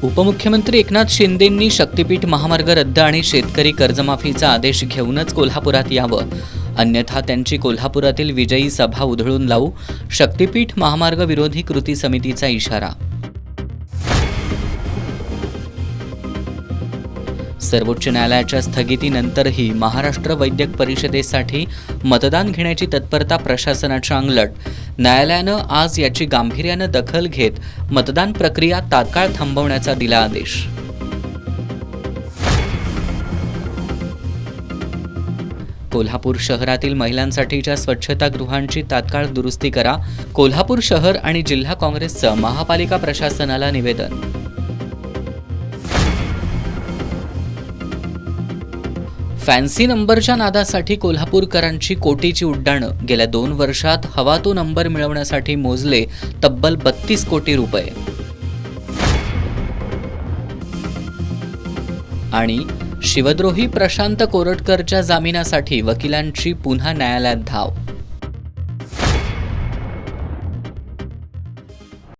उपमुख्यमंत्री एकनाथ शिंदेंनी शक्तीपीठ महामार्ग रद्द आणि शेतकरी कर्जमाफीचा आदेश घेऊनच कोल्हापुरात यावं, अन्यथा त्यांची कोल्हापुरातील विजयी सभा उधळून लावू, शक्तीपीठ महामार्ग विरोधी कृती समितीचा इशारा. सर्वोच्च न्यायालयाच्या स्थगितीनंतरही महाराष्ट्र वैद्यक परिषदेसाठी मतदान घेण्याची तत्परता प्रशासनाच्या अंगलट. न्यायालयानं आज याची गांभीर्यानं दखल घेत मतदान प्रक्रिया तात्काळ थांबवण्याचा दिला आदेश. कोल्हापूर शहरातील महिलांसाठीच्या स्वच्छतागृहांची तात्काळ दुरुस्ती करा. कोल्हापूर शहर आणि जिल्हा काँग्रेसचं महापालिका प्रशासनाला निवेदन. फॅन्सी नंबरच्या नादासाठी कोल्हापूरकरांची कोटीची उड्डाणं. गेल्या 2 वर्षात हवा तो नंबर मिळवण्यासाठी मोजले तब्बल 32 कोटी रुपये. आणि शिवद्रोही प्रशांत कोरटकरच्या जामिनासाठी वकिलांची पुन्हा न्यायालयात धाव.